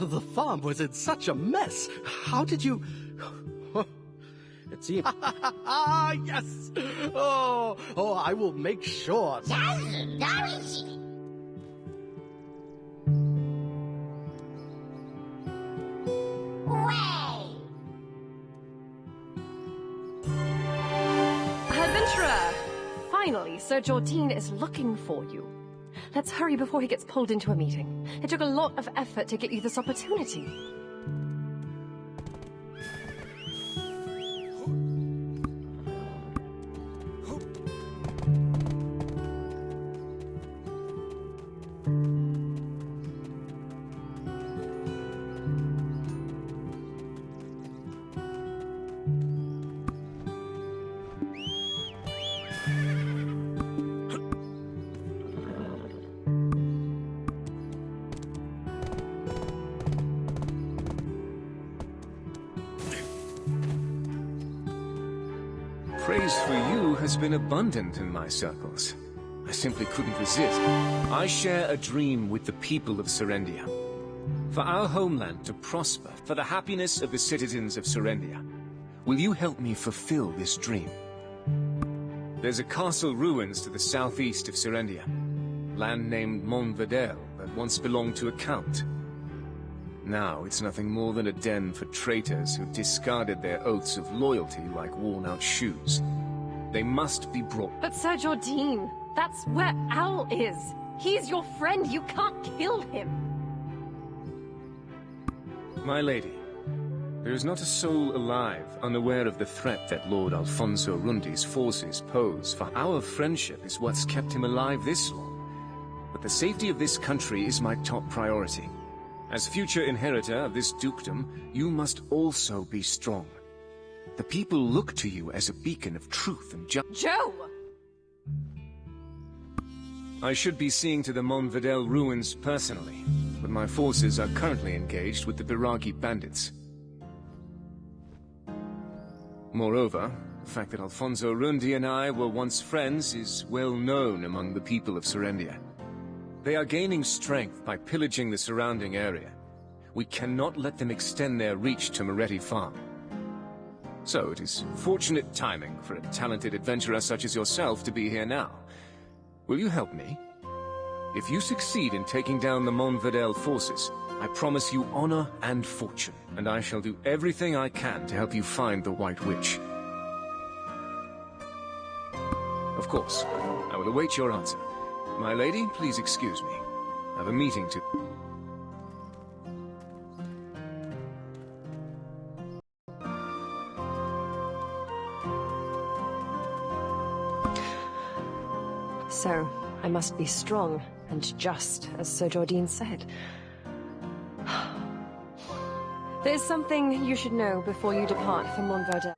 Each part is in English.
The farm was in such a mess. How did you... It seems... Yes! Oh, I will make sure. Adventurer! Finally, Sir Jordine is looking for you. Let's hurry before he gets pulled into a meeting. It took a lot of effort to get you this opportunity. Praise for you has been abundant in my circles. I simply couldn't resist. I share a dream with the people of Serendia. For our homeland to prosper, for the happiness of the citizens of Serendia. Will you help me fulfill this dream? There's a castle ruins to the southeast of Serendia. Land named Montvedel that once belonged to a count. Now it's nothing more than a den for traitors who discarded their oaths of loyalty like worn-out shoes. They must be brought... But Sir Jordine, that's where Al is. He's your friend. You can't kill him. My lady, there is not a soul alive unaware of the threat that Lord Alfonso Rundi's forces pose, for our friendship is what's kept him alive this long. But the safety of this country is my top priority. As future inheritor of this dukedom, you must also be strong. The people look to you as a beacon of truth and justice. Joe! I should be seeing to the Montvedel ruins personally, but my forces are currently engaged with the Biragi bandits. Moreover, the fact that Alfonso Rundi and I were once friends is well known among the people of Serendia. They are gaining strength by pillaging the surrounding area. We cannot let them extend their reach to Moretti Farm. So it is fortunate timing for a talented adventurer such as yourself to be here now. Will you help me? If you succeed in taking down the Montvedel forces, I promise you honor and fortune, and I shall do everything I can to help you find the White Witch. Of course, I will await your answer. My lady, please excuse me. I have a meeting to... So, I must be strong and just, as Sir Jordine said. There's something you should know before you depart for Montvedel.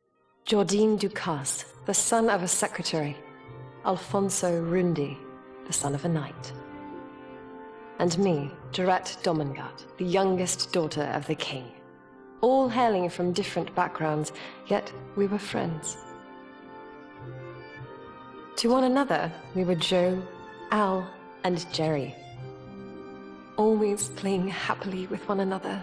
Jordine Ducasse, the son of a secretary. Alfonso Rundi, the son of a knight. And me, Durette Domengard, the youngest daughter of the king. All hailing from different backgrounds, yet we were friends. To one another, we were Joe, Al, and Jerry. Always playing happily with one another.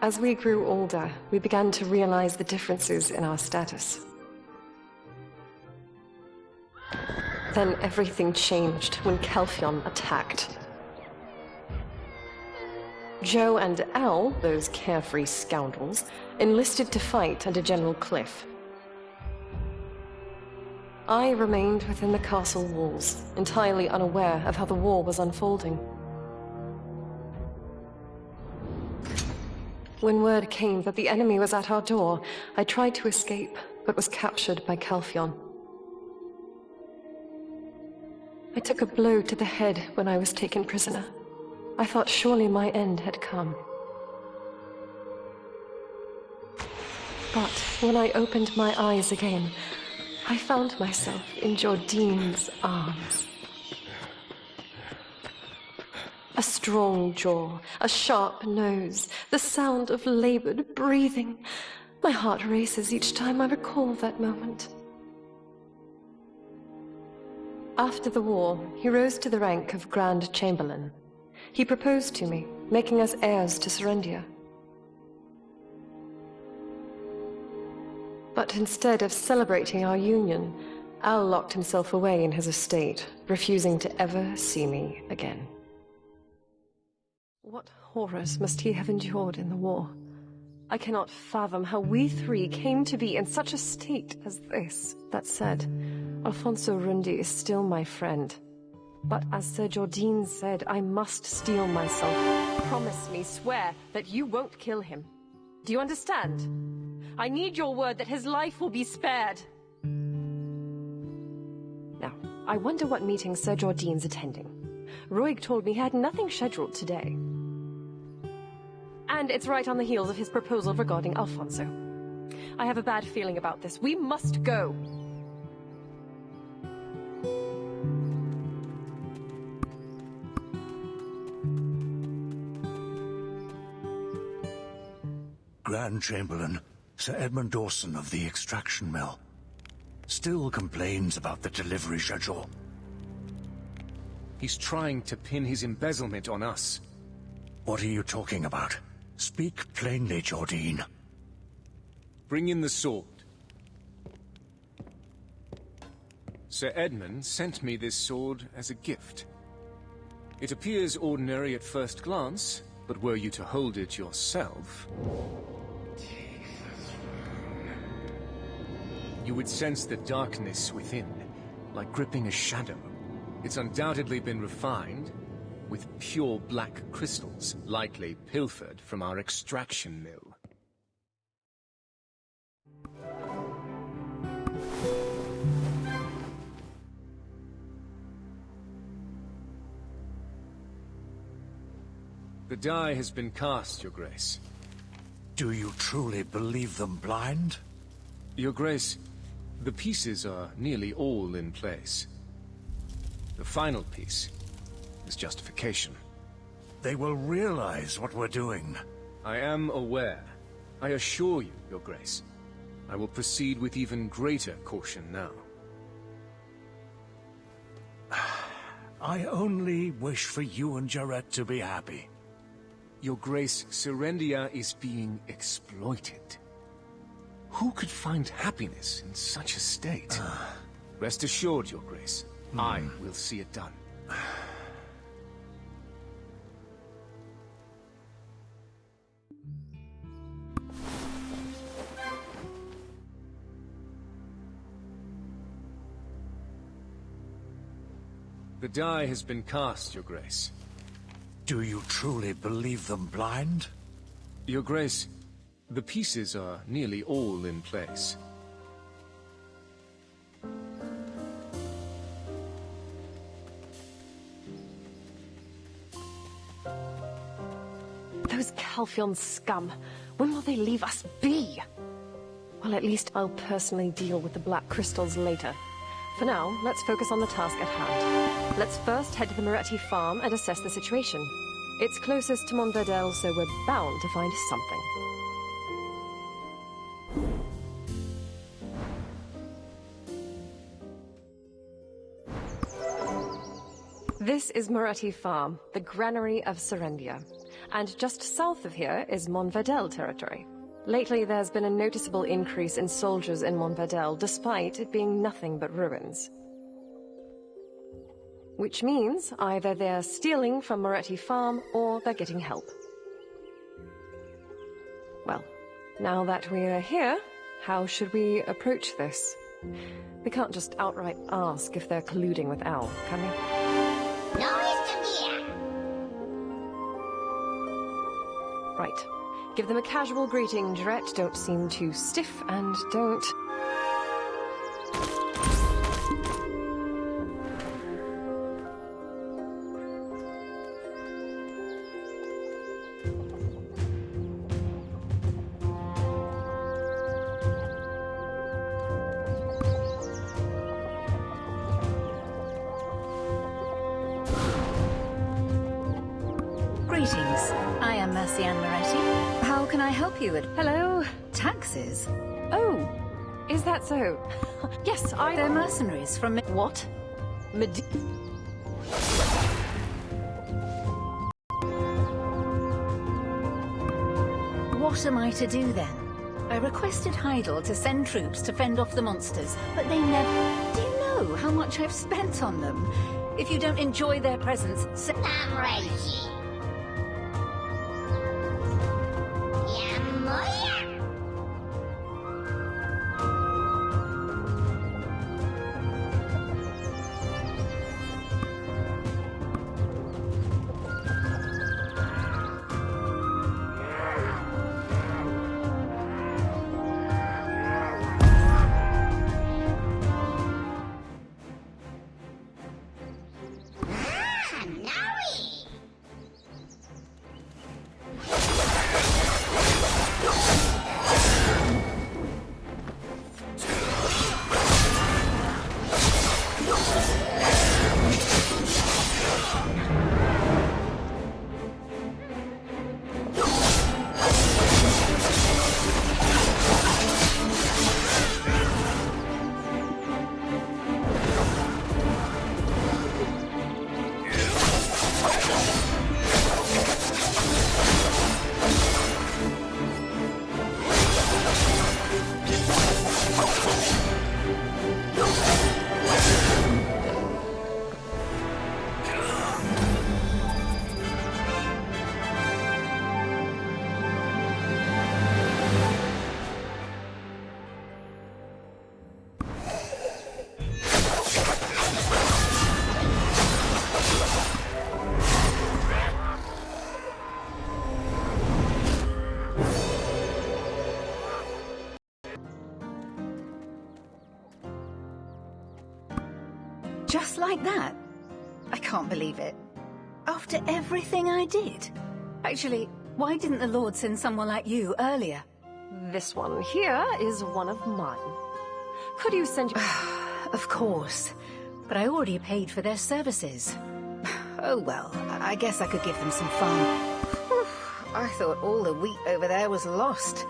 As we grew older, we began to realize the differences in our status. Then everything changed when Kelfion attacked. Joe and Al, those carefree scoundrels, enlisted to fight under General Cliff. I remained within the castle walls, entirely unaware of how the war was unfolding. When word came that the enemy was at our door, I tried to escape, but was captured by Kelfion. I took a blow to the head when I was taken prisoner. I thought surely my end had come. But when I opened my eyes again, I found myself in Jordine's arms. A strong jaw, a sharp nose, the sound of labored breathing. My heart races each time I recall that moment. After the war, he rose to the rank of Grand Chamberlain. He proposed to me, making us heirs to Serendia. But instead of celebrating our union, Al locked himself away in his estate, refusing to ever see me again. What horrors must he have endured in the war? I cannot fathom how we three came to be in such a state as this. That said, Alfonso Rundi is still my friend. But as Sir Jordine said, I must steel myself. Promise me, swear, that you won't kill him. Do you understand? I need your word that his life will be spared. Now, I wonder what meeting Sir Jordine's attending. Roig told me he had nothing scheduled today. And it's right on the heels of his proposal regarding Alfonso. I have a bad feeling about this. We must go. Grand Chamberlain, Sir Edmund Dawson of the extraction mill, still complains about the delivery schedule. He's trying to pin his embezzlement on us. What are you talking about? Speak plainly, Jordine. Bring in the sword. Sir Edmund sent me this sword as a gift. It appears ordinary at first glance, but were you to hold it yourself, you would sense the darkness within, like gripping a shadow. It's undoubtedly been refined with pure black crystals, likely pilfered from our extraction mill. The die has been cast, Your Grace. Do you truly believe them blind? Your Grace, the pieces are nearly all in place. The final piece is justification. They will realize what we're doing. I am aware. I assure you, Your Grace. I will proceed with even greater caution now. I only wish for you and Jarrett to be happy. Your Grace, Serendia is being exploited. Who could find happiness in such a state? Rest assured, Your Grace, I will see it done. The die has been cast, Your Grace. Do you truly believe them blind? Your Grace, the pieces are nearly all in place. Those Calphion scum. When will they leave us be? Well, at least I'll personally deal with the black crystals later. For now, let's focus on the task at hand. Let's first head to the Moretti farm and assess the situation. It's closest to Montverdel, so we're bound to find something. This is Moretti Farm, the granary of Serendia. And just south of here is Montverdel territory. Lately, there's been a noticeable increase in soldiers in Montverdel, despite it being nothing but ruins. Which means either they're stealing from Moretti Farm, or they're getting help. Well, now that we're here, how should we approach this? We can't just outright ask if they're colluding with Al, can we? Right. Give them a casual greeting, Jarrett. Don't seem too stiff, and don't... Greetings. I am Mercianne Moretti. How can I help you with Hello? taxes? Oh, is that so? Yes, They're mercenaries from... What? What am I to do then? I requested Heidel to send troops to fend off the monsters, but they never... Do you know how much I've spent on them? If you don't enjoy their presence, just like that? I can't believe it. After everything I did. Actually, why didn't the Lord send someone like you earlier? This one here is one of mine. Could you send... Of course. But I already paid for their services. Oh well, I guess I could give them some fun. I thought all the wheat over there was lost.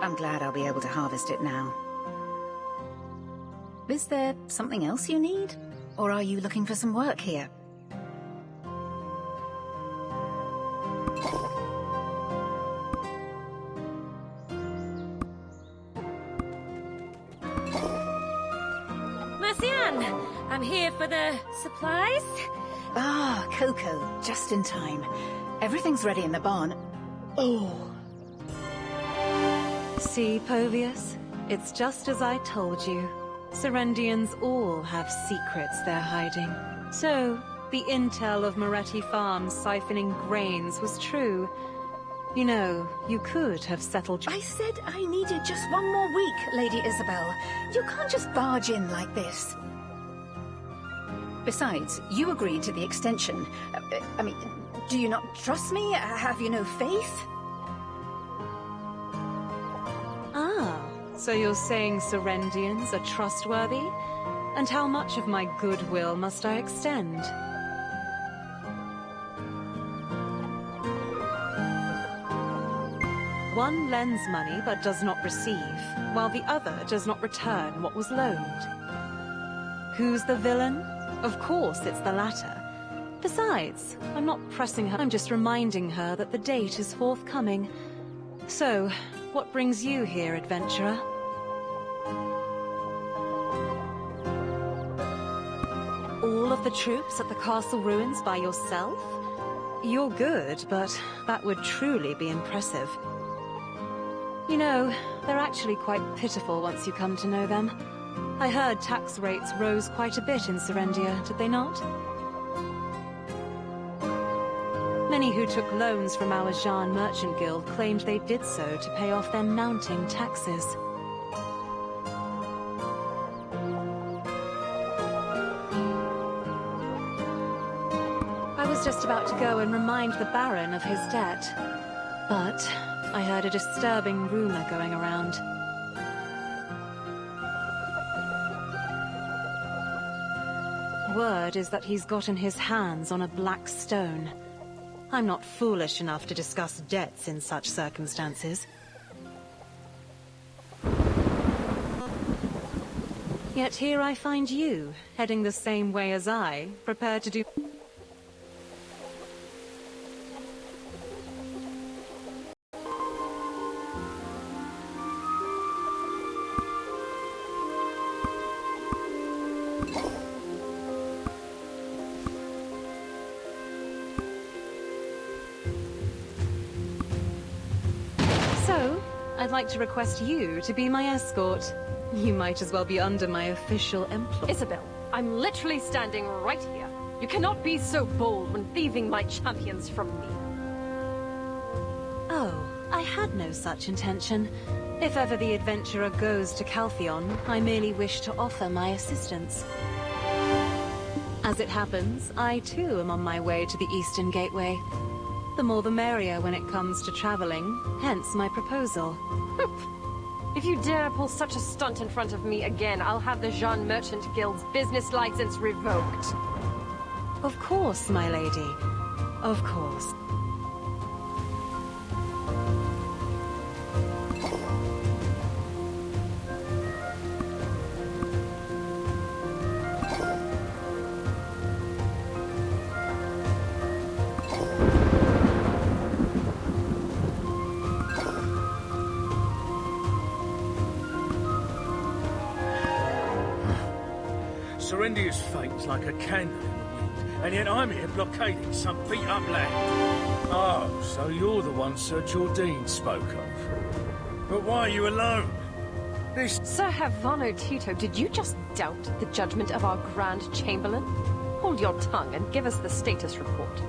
I'm glad I'll be able to harvest it now. Is there something else you need? Or are you looking for some work here? Marcian, I'm here for the supplies. Ah, Coco, just in time. Everything's ready in the barn. Oh. See, Povius? It's just as I told you. Serendians all have secrets they're hiding. So, the intel of Moretti Farms siphoning grains was true. You know, you could have settled... I said I needed just one more week, Lady Isabel. You can't just barge in like this. Besides, you agreed to the extension. I mean, do you not trust me? Have you no faith? Ah, so you're saying Serendians are trustworthy? And how much of my goodwill must I extend? One lends money but does not receive, while the other does not return what was loaned. Who's the villain? Of course it's the latter. Besides, I'm not pressing her, I'm just reminding her that the date is forthcoming. So, what brings you here, adventurer? All of the troops at the castle ruins by yourself? You're good, but that would truly be impressive. You know, they're actually quite pitiful once you come to know them. I heard tax rates rose quite a bit in Serendia, did they not? Many who took loans from our Jean Merchant Guild claimed they did so to pay off their mounting taxes. I was just about to go and remind the Baron of his debt, but I heard a disturbing rumor going around. Word is that he's gotten his hands on a black stone. I'm not foolish enough to discuss debts in such circumstances. Yet here I find you, heading the same way as I, prepared to do... So, I'd like to request you to be my escort. You might as well be under my official employ. Isabel, I'm literally standing right here. You cannot be so bold when thieving my champions from me. Oh, I had no such intention. If ever the adventurer goes to Caltheon, I merely wish to offer my assistance. As it happens, I too am on my way to the Eastern Gateway. The more the merrier when it comes to traveling, hence my proposal. If you dare pull such a stunt in front of me again, I'll have the Jean Merchant Guild's business license revoked. Of course, my lady. Of course. Serendia's fate's like a candle in the wind, and yet I'm here blockading some beat-up land. Oh, so you're the one Sir Jordine spoke of. But why are you alone? This... Sir Havano Tito, did you just doubt the judgment of our Grand Chamberlain? Hold your tongue and give us the status report.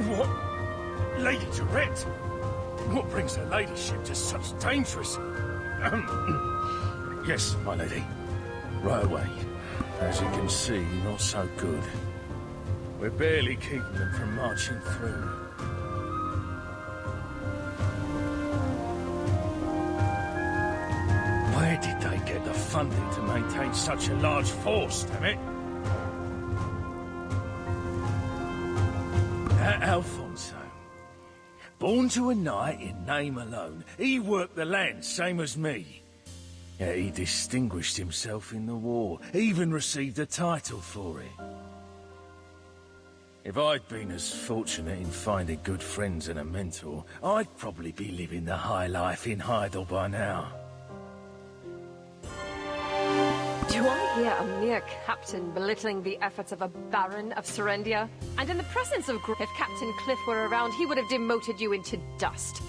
What? Lady Tourette? What brings her ladyship to such dangerous... Yes, my lady. Right away. As you can see, not so good. We're barely keeping them from marching through. Where did they get the funding to maintain such a large force, damn it? That Alfonso. Born to a knight in name alone, he worked the land same as me. Yeah, he distinguished himself in the war, even received a title for it. If I'd been as fortunate in finding good friends and a mentor, I'd probably be living the high life in Heidel by now. Do I hear a mere captain belittling the efforts of a Baron of Serendia? And in the presence of if Captain Cliff were around, he would have demoted you into dust.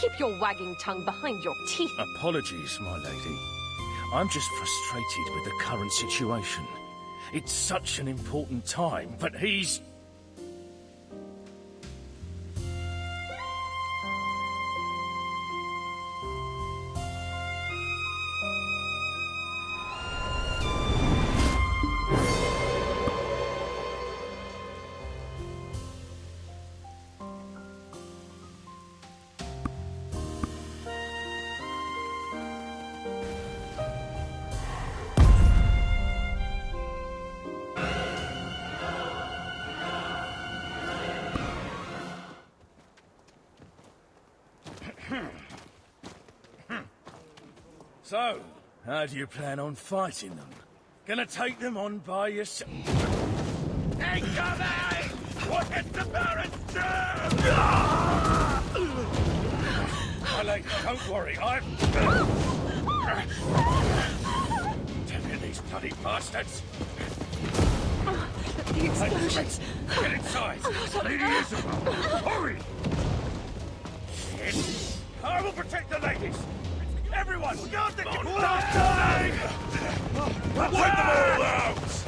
Keep your wagging tongue behind your teeth. Apologies, my lady. I'm just frustrated with the current situation. It's such an important time, but he's... So, how do you plan on fighting them? Gonna take them on by yourself? Incoming! What did the Barons do? My lady, don't worry, Damn it, these bloody bastards! The explosions. Get inside! Lady Isabel, hurry! Shit! I will protect the ladies! Everyone, guard the... Wipe them all out!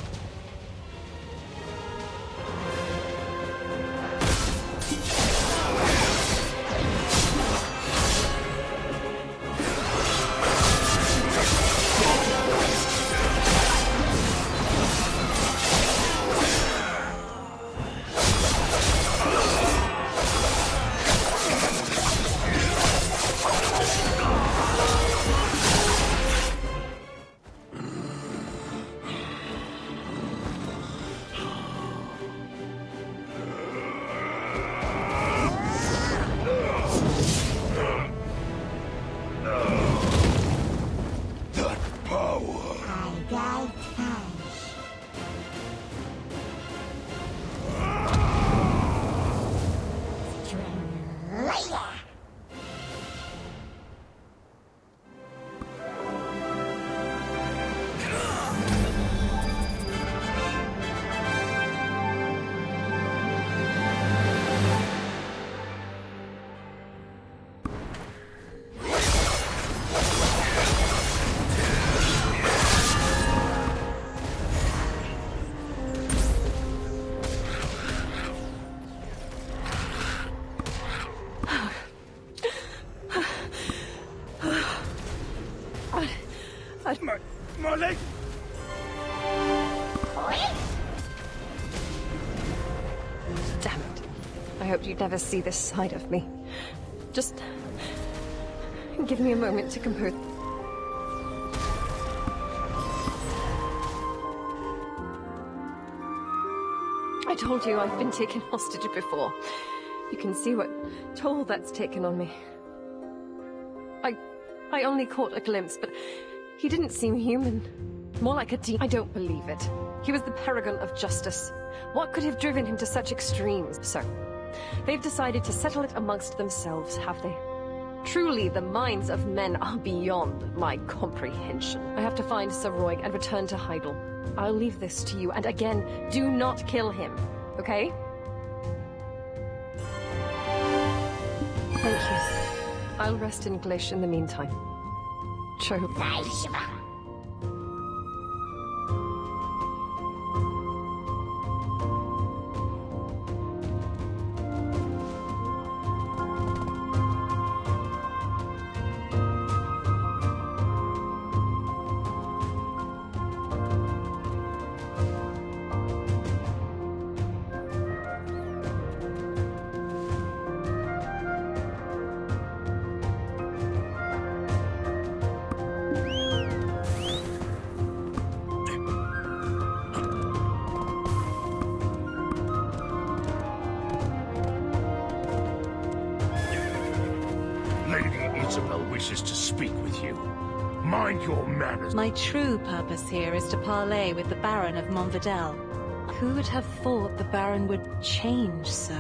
I hoped you'd never see this side of me. Just give me a moment to compose. I told you I've been taken hostage before. You can see what toll that's taken on me. I only caught a glimpse, but he didn't seem human. More like a demon. I don't believe it. He was the paragon of justice. What could have driven him to such extremes? So, they've decided to settle it amongst themselves, have they? Truly, the minds of men are beyond my comprehension. I have to find Sir Roig and return to Heidel. I'll leave this to you, and again, do not kill him, okay? Thank you. I'll rest in Glish in the meantime. Cho. Wishes to speak with you. Mind your manners. My true purpose here is to parley with the Baron of Montvidel. Who would have thought the Baron would change so?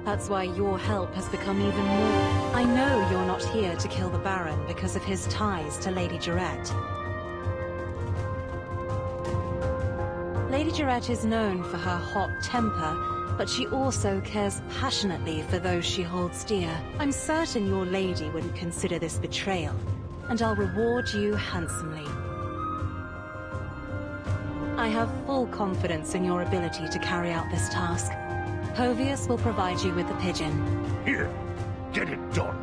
That's why your help has become even more... I know you're not here to kill the Baron because of his ties to Lady Jarette. Lady Jarette is known for her hot temper, but she also cares passionately for those she holds dear. I'm certain your lady wouldn't consider this betrayal, and I'll reward you handsomely. I have full confidence in your ability to carry out this task. Povius will provide you with the pigeon. Here, get it done.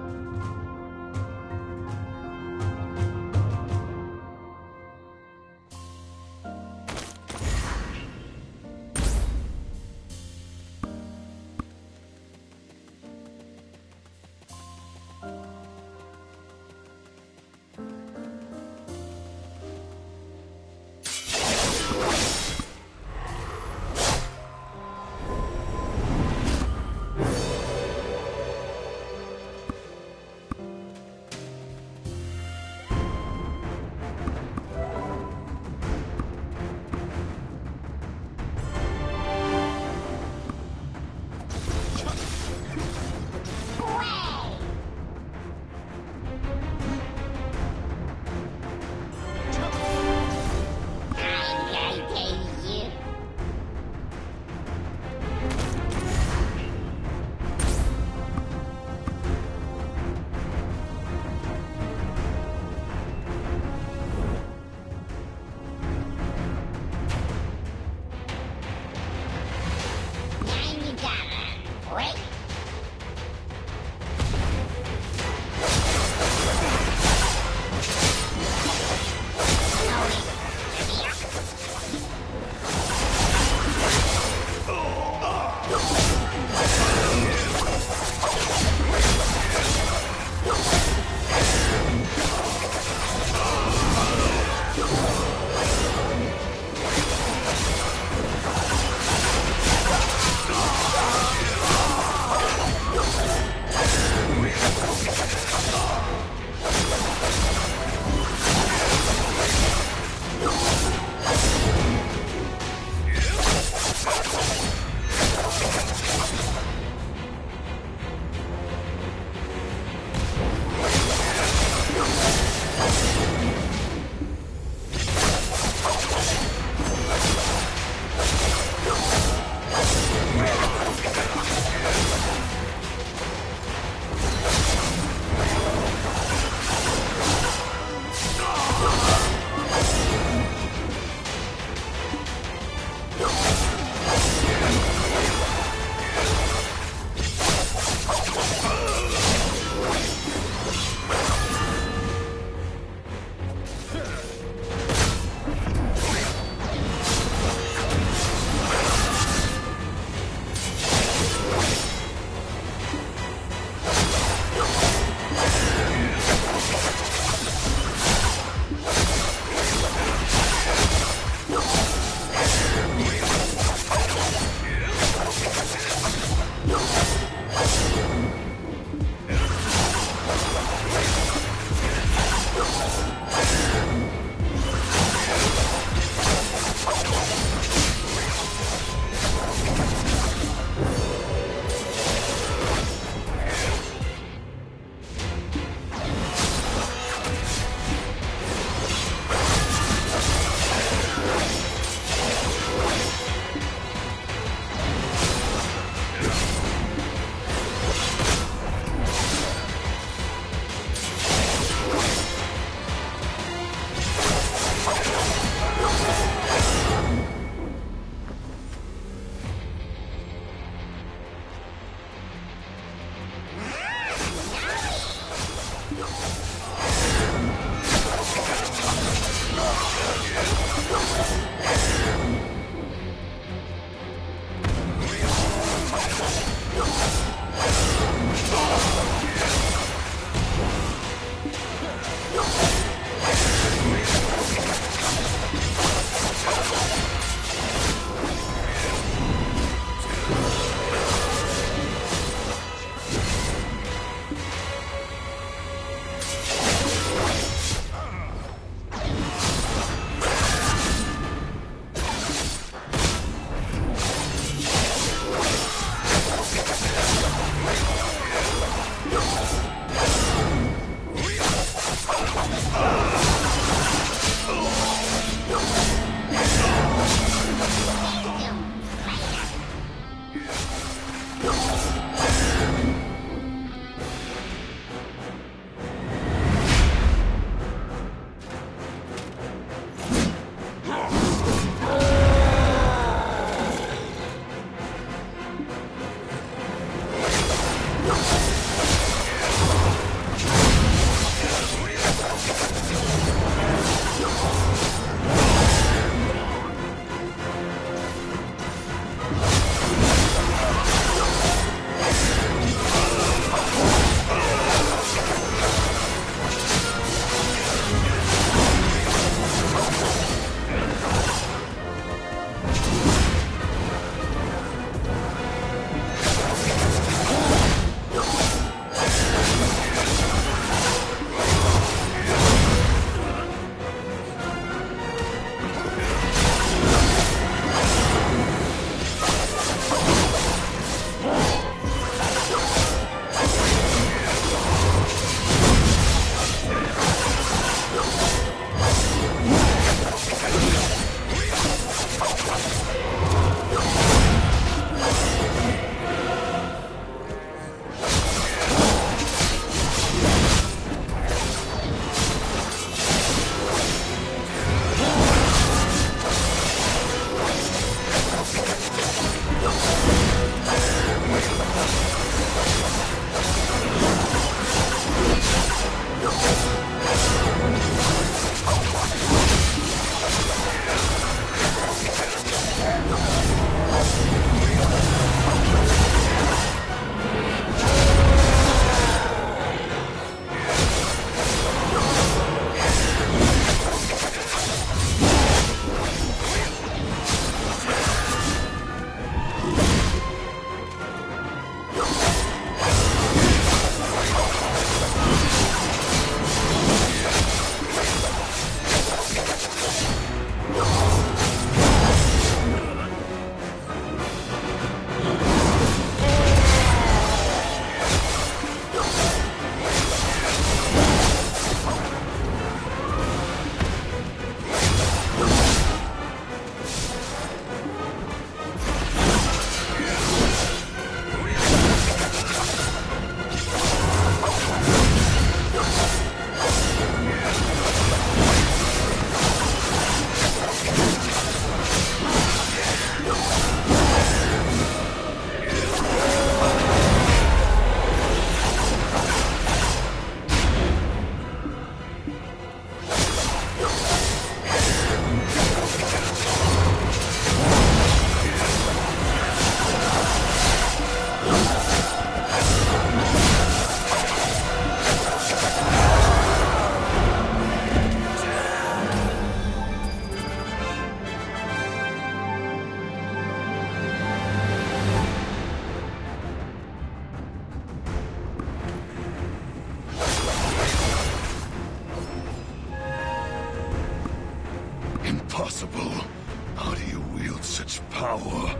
How do you wield such power?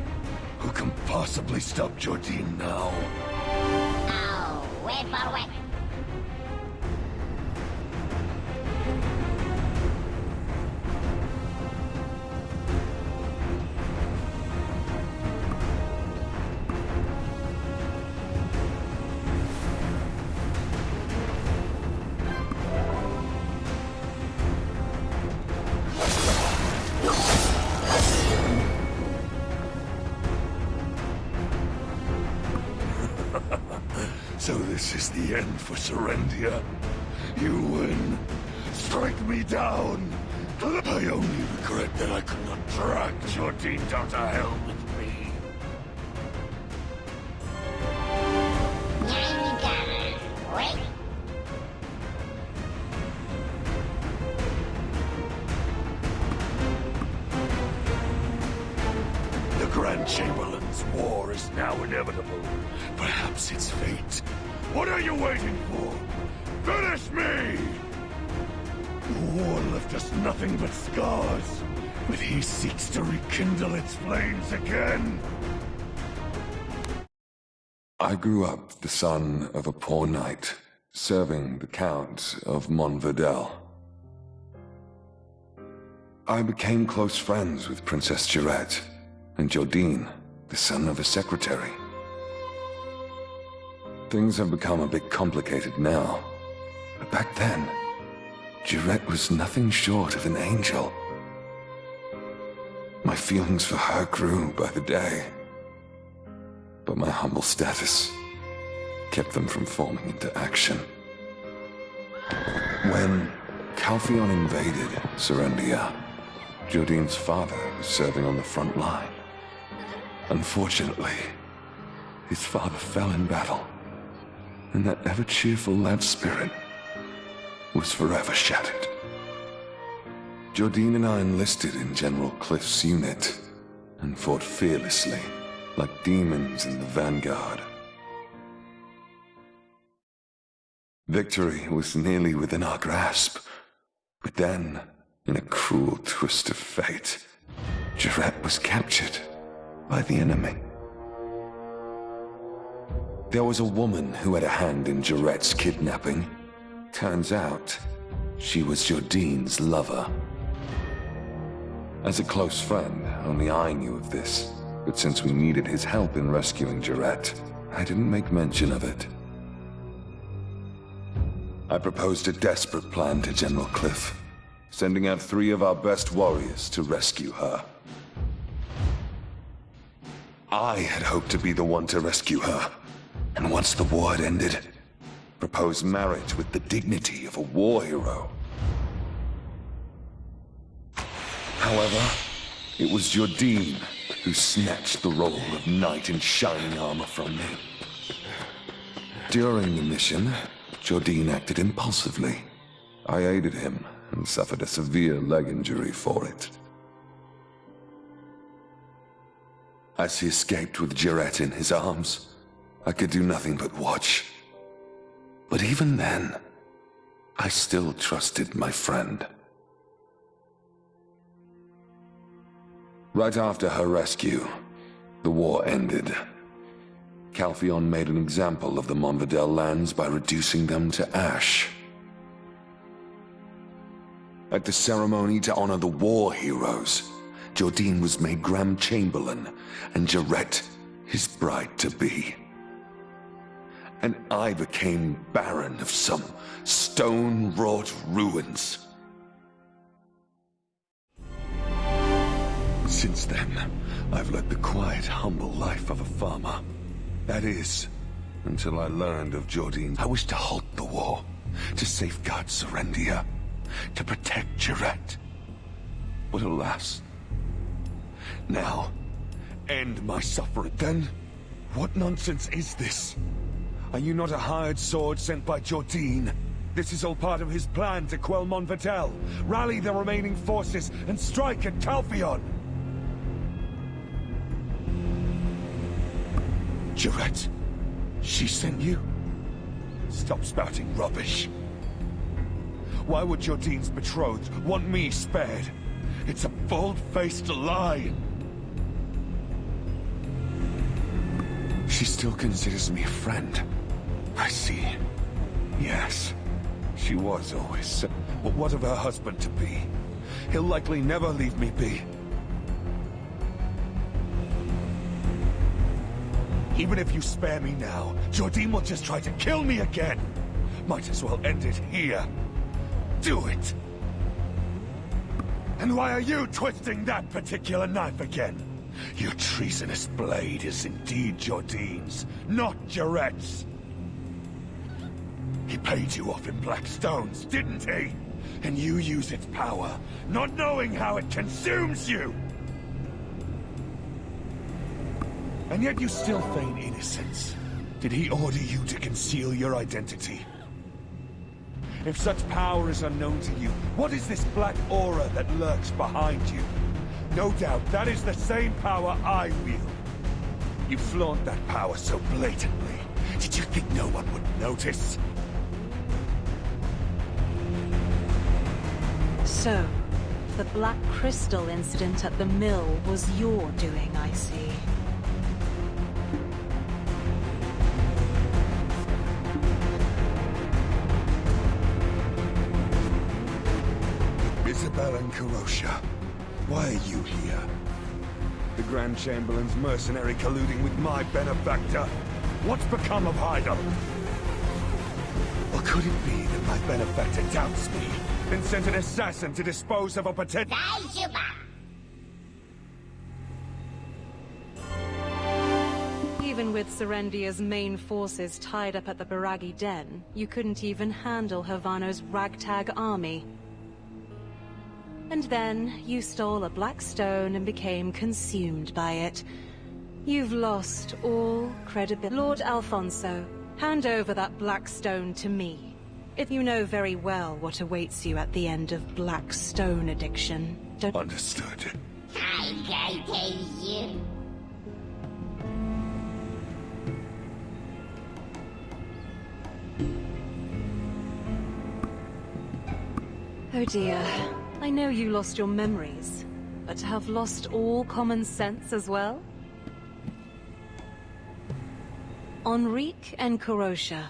Who can possibly stop Jordine now? Oh, wait for it. So this is the end for Serendia. You win. Strike me down. I only regret that I could not drag Jordine down to hell with me. Wait. The Grand Chamberlain's war is now inevitable. Perhaps it's fate. What are you waiting for? Finish me! The war left us nothing but scars, but he seeks to rekindle its flames again. I grew up the son of a poor knight, serving the Count of Montverdel. I became close friends with Princess Jurette and Jordine, the son of a secretary. Things have become a bit complicated now, but back then, Jurette was nothing short of an angel. My feelings for her grew by the day, but my humble status kept them from forming into action. When Calpheon invaded Serendia, Jordine's father was serving on the front line. Unfortunately, his father fell in battle, and that ever-cheerful lad spirit was forever shattered. Jordine and I enlisted in General Cliff's unit and fought fearlessly, like demons in the vanguard. Victory was nearly within our grasp, but then, in a cruel twist of fate, Jurette was captured by the enemy. There was a woman who had a hand in Jurette's kidnapping. Turns out, she was Jordine's lover. As a close friend, only I knew of this, but since we needed his help in rescuing Jurette, I didn't make mention of it. I proposed a desperate plan to General Cliff, sending out 3 of our best warriors to rescue her. I had hoped to be the one to rescue her, and once the war had ended, propose marriage with the dignity of a war hero. However, it was Jordine who snatched the role of knight in shining armor from me. During the mission, Jordine acted impulsively. I aided him and suffered a severe leg injury for it. As he escaped with Jurette in his arms, I could do nothing but watch. But even then, I still trusted my friend. Right after her rescue, the war ended. Calpheon made an example of the Montverdel lands by reducing them to ash. At the ceremony to honor the war heroes, Jordine was made Grand Chamberlain, and Jurette his bride-to-be. And I became Baron of some stone-wrought ruins. Since then, I've led the quiet, humble life of a farmer. That is, until I learned of Jordine. I wished to halt the war, to safeguard Serendia, to protect Jurette. But alas, now, end my suffering. Then, what nonsense is this? Are you not a hired sword sent by Jordine? This is all part of his plan to quell Montverdel, rally the remaining forces, and strike at Calpheon. Jurette, she sent you? Stop spouting rubbish. Why would Jordine's betrothed want me spared? It's a bald-faced lie. She still considers me a friend. I see. Yes, she was always. But what of her husband-to-be? He'll likely never leave me be. Even if you spare me now, Jordine will just try to kill me again. Might as well end it here. Do it! And why are you twisting that particular knife again? Your treasonous blade is indeed Jordine's, not Jaret's. He paid you off in black stones, didn't he? And you use its power, not knowing how it consumes you! And yet you still feign innocence. Did he order you to conceal your identity? If such power is unknown to you, what is this black aura that lurks behind you? No doubt that is the same power I wield. You flaunt that power so blatantly. Did you think no one would notice? So, the Black Crystal incident at the mill was your doing, I see. Isabel and Karosha, why are you here? The Grand Chamberlain's mercenary colluding with my benefactor? What's become of Heidel? Or could it be that my benefactor doubts me and sent an assassin to dispose of a potential... Even with Serendia's main forces tied up at the Baragi Den, you couldn't even handle Havano's ragtag army. And then, you stole a black stone and became consumed by it. You've lost all credibility. Lord Alfonso, hand over that black stone to me. If you know very well what awaits you at the end of black stone addiction, don't— Understood. I go to you. Oh dear. I know you lost your memories, but to have lost all common sense as well? Enrique and Karosha,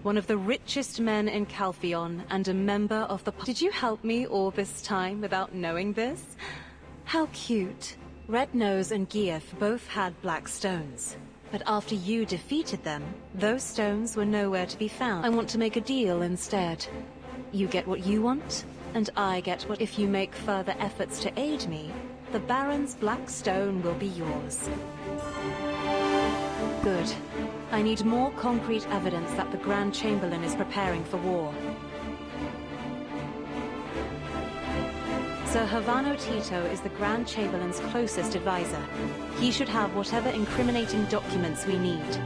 one of the richest men in Calphion and a member of the— Did you help me all this time without knowing this? How cute. Red Nose and Gief both had black stones, but after you defeated them, those stones were nowhere to be found. I want to make a deal instead. You get what you want, and I get what— If you make further efforts to aid me, the Baron's black stone will be yours. Good. I need more concrete evidence that the Grand Chamberlain is preparing for war. Sir Havano Tito is the Grand Chamberlain's closest advisor. He should have whatever incriminating documents we need.